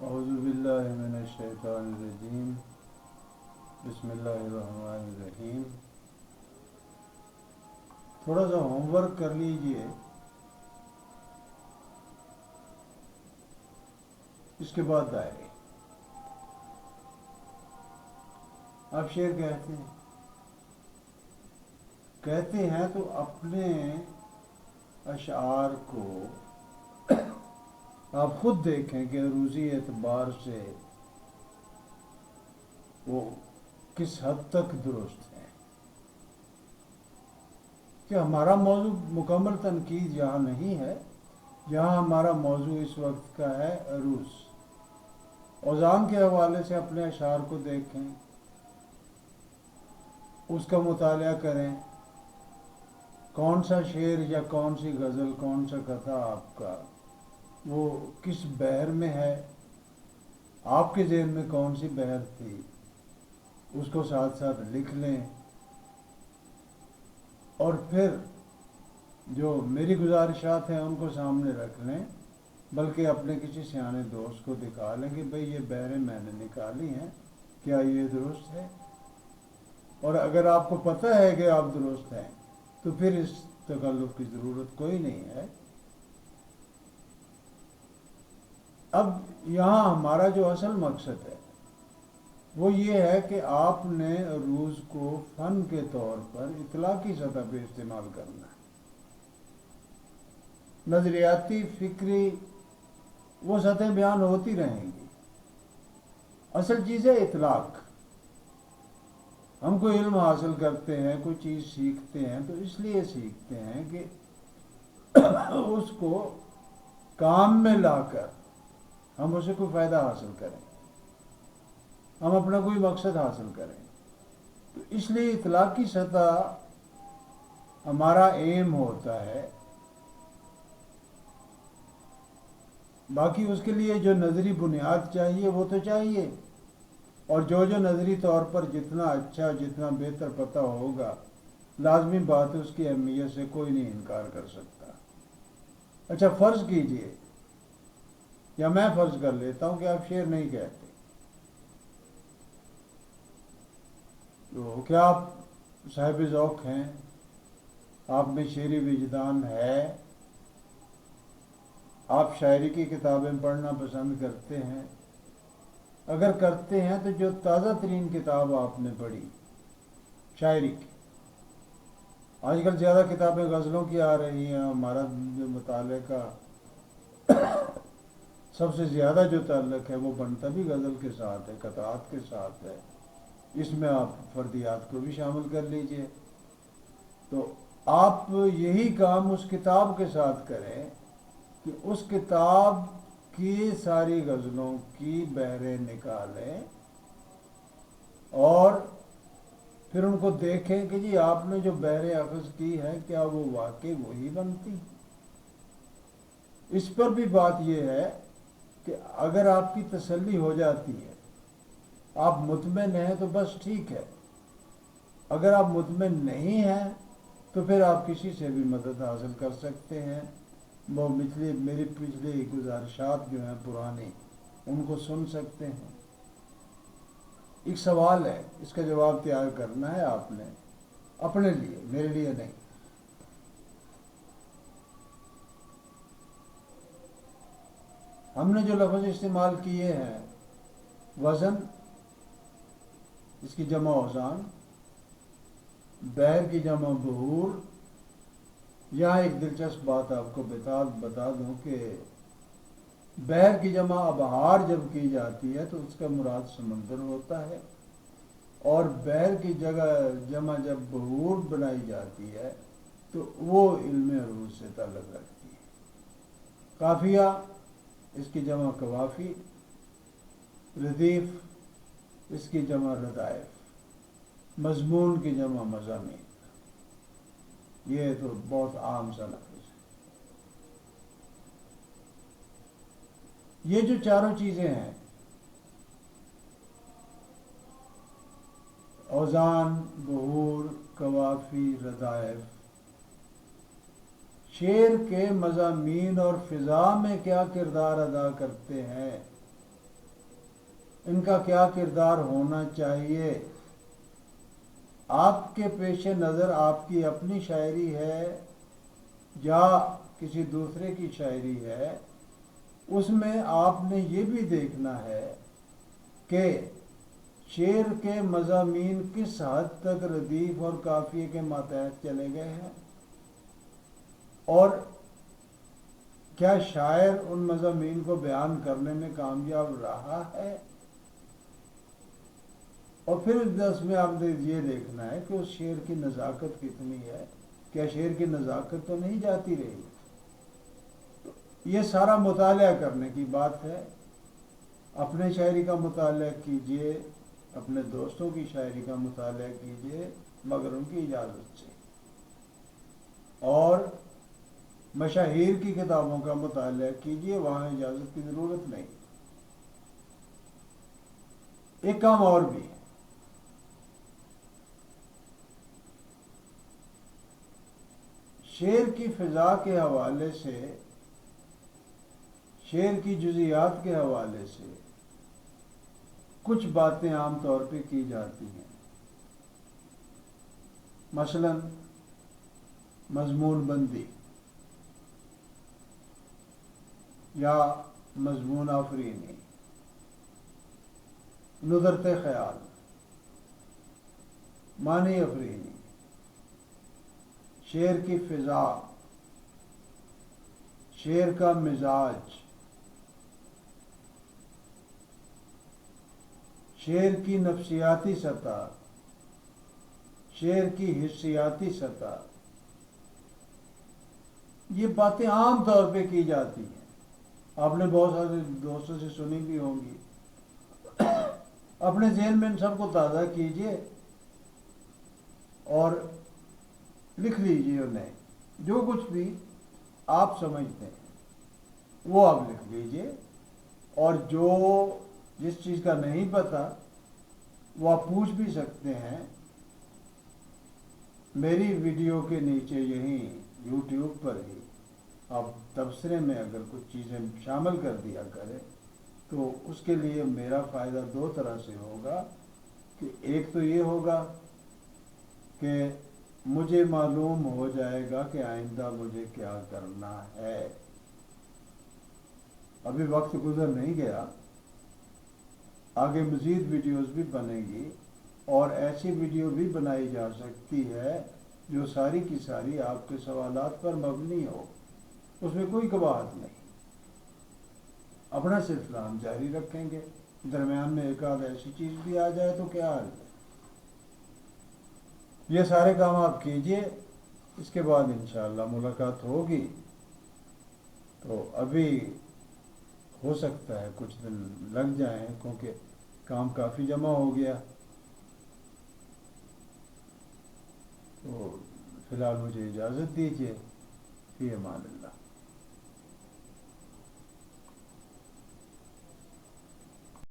اعوذ باللہ من الشیطان الرجیم بسم اللہ الرحمن الرحیم۔ تھوڑا سا ہوم ورک کر لیجئے، اس کے بعد دائرے۔ آپ شعر کہتے ہیں تو اپنے اشعار کو آپ خود دیکھیں کہ عروضی اعتبار سے وہ کس حد تک درست ہیں، کہ ہمارا موضوع مکمل تنقید یہاں نہیں ہے، یہاں ہمارا موضوع اس وقت کا ہے عروض۔ اوزان کے حوالے سے اپنے اشعار کو دیکھیں، اس کا مطالعہ کریں، کون سا شعر یا کون سی غزل، کون سا قطعہ آپ کا وہ کس بحر میں ہے، آپ کے ذہن میں کون سی بحر تھی، اس کو ساتھ ساتھ لکھ لیں، اور پھر جو میری گزارشات ہیں ان کو سامنے رکھ لیں، بلکہ اپنے کسی سیانے دوست کو دکھا لیں کہ بھئی یہ بحریں میں نے نکالی ہیں، کیا یہ درست ہے؟ اور اگر آپ کو پتہ ہے کہ آپ درست ہیں تو پھر اس تکلف کی ضرورت کوئی نہیں ہے۔ اب یہاں ہمارا جو اصل مقصد ہے وہ یہ ہے کہ آپ نے عروض کو فن کے طور پر اطلاقی سطح پہ استعمال کرنا ہے۔ نظریاتی، فکری وہ سطحیں بیان ہوتی رہیں گی، اصل چیز ہے اطلاق۔ ہم کوئی علم حاصل کرتے ہیں، کوئی چیز سیکھتے ہیں تو اس لیے سیکھتے ہیں کہ اس کو کام میں لا کر ہم اسے کوئی فائدہ حاصل کریں، ہم اپنا کوئی مقصد حاصل کریں۔ تو اس لیے اطلاقی سطح ہمارا ایم ہوتا ہے۔ باقی اس کے لیے جو نظری بنیاد چاہیے وہ تو چاہیے، اور جو نظری طور پر جتنا اچھا، جتنا بہتر پتہ ہوگا، لازمی بات ہے اس کی اہمیت سے کوئی نہیں انکار کر سکتا۔ اچھا فرض کیجئے، یا میں فرض کر لیتا ہوں کہ آپ شعر نہیں کہتے، تو کیا آپ صاحب ذوق ہیں؟ آپ میں شعری وجدان ہے؟ آپ شاعری کی کتابیں پڑھنا پسند کرتے ہیں؟ اگر کرتے ہیں تو جو تازہ ترین کتاب آپ نے پڑھی شاعری کی، آج کل زیادہ کتابیں غزلوں کی آ رہی ہیں، ہمارا جو مطالعے کا سب سے زیادہ جو تعلق ہے وہ بنتا بھی غزل کے ساتھ ہے، قطعات کے ساتھ ہے۔ اس میں آپ فردیات کو بھی شامل کر لیجئے۔ تو آپ یہی کام اس کتاب کے ساتھ کریں کہ اس کتاب کی ساری غزلوں کی بحریں نکالیں اور پھر ان کو دیکھیں کہ جی آپ نے جو بحریں اخذ کی ہے کیا وہ واقعی وہی بنتی۔ اس پر بھی بات یہ ہے کہ اگر آپ کی تسلی ہو جاتی ہے، آپ مطمئن ہیں تو بس ٹھیک ہے، اگر آپ مطمئن نہیں ہیں تو پھر آپ کسی سے بھی مدد حاصل کر سکتے ہیں۔ وہ میری پچھلی گزارشات جو ہیں پرانی، ان کو سن سکتے ہیں۔ ایک سوال ہے، اس کا جواب تیار کرنا ہے آپ نے اپنے لیے، میرے لیے نہیں۔ ہم نے جو لفظ استعمال کیے ہیں، وزن، اس کی جمع اوزان، بحر کی جمع بحور۔ یہاں ایک دلچسپ بات آپ کو بتا دوں کہ بحر کی جمع ابحار جب کی جاتی ہے تو اس کا مراد سمندر ہوتا ہے، اور بحر کی جمع جب بحور بنائی جاتی ہے تو وہ علم عروض سے تعلق رکھتی ہے۔ قافیہ، اس کی جمع قوافی، ردیف، اس کی جمع ردائف، مضمون کی جمع مضامین۔ یہ تو بہت عام سا لفظ ہے۔ یہ جو چاروں چیزیں ہیں، اوزان، بحور، قوافی، ردائف، شعر کے مضامین اور فضا میں کیا کردار ادا کرتے ہیں، ان کا کیا کردار ہونا چاہیے. آپ کے پیش نظر آپ کی اپنی شاعری ہے یا کسی دوسرے کی شاعری ہے، اس میں آپ نے یہ بھی دیکھنا ہے کہ شعر کے مضامین کس حد تک ردیف اور قافیے کے ماتحت چلے گئے ہیں، اور کیا شاعر ان مضامین کو بیان کرنے میں کامیاب رہا ہے. اور پھر اس میں آپ نے یہ دیکھنا ہے کہ اس شعر کی نزاکت کتنی ہے، کیا شعر کی نزاکت تو نہیں جاتی رہی. یہ سارا مطالعہ کرنے کی بات ہے. اپنے شاعری کا مطالعہ کیجئے، اپنے دوستوں کی شاعری کا مطالعہ کیجئے، مگر ان کی اجازت سے، اور مشاہیر کی کتابوں کا مطالعہ کیجئے، وہاں اجازت کی ضرورت نہیں. ایک کام اور بھی ہے، شعر کی فضا کے حوالے سے، شعر کی جزیات کے حوالے سے کچھ باتیں عام طور پہ کی جاتی ہیں. مثلا مضمون بندی یا مضمون آفرینی، نظرت خیال، معنی افرینی، شعر کی فضا، شعر کا مزاج، شعر کی نفسیاتی سطح، شعر کی حسیاتی سطح، یہ باتیں عام طور پہ کی جاتی ہیں. آپ نے بہت سارے دوستوں سے سنی بھی ہوں گی. اپنے ذہن میں ان سب کو تازہ کیجئے اور لکھ لیجئے انہیں. جو کچھ بھی آپ سمجھتے ہیں وہ آپ لکھ لیجئے، اور جو جس چیز کا نہیں پتہ وہ آپ پوچھ بھی سکتے ہیں. میری ویڈیو کے نیچے یہیں یوٹیوب پر ہی آپ تبصرے میں اگر کچھ چیزیں شامل کر دیا کریں تو اس کے لیے میرا فائدہ دو طرح سے ہوگا. کہ ایک تو یہ ہوگا کہ مجھے معلوم ہو جائے گا کہ آئندہ مجھے کیا کرنا ہے. ابھی وقت گزر نہیں گیا، آگے مزید ویڈیوز بھی بنے گی، اور ایسی ویڈیو بھی بنائی جا سکتی ہے جو ساری کی ساری آپ کے سوالات پر مبنی ہو. اس میں کوئی قباحت نہیں. اپنا سلسلہ ہم جاری رکھیں گے، درمیان میں ایک آدھ ایسی چیز بھی آ جائے تو کیا حال ہے. یہ سارے کام آپ کیجئے، اس کے بعد انشاءاللہ ملاقات ہوگی. تو ابھی ہو سکتا ہے کچھ دن لگ جائیں کیونکہ کام کافی جمع ہو گیا. تو فی الحال مجھے اجازت دیجیے. فی امان اللہ.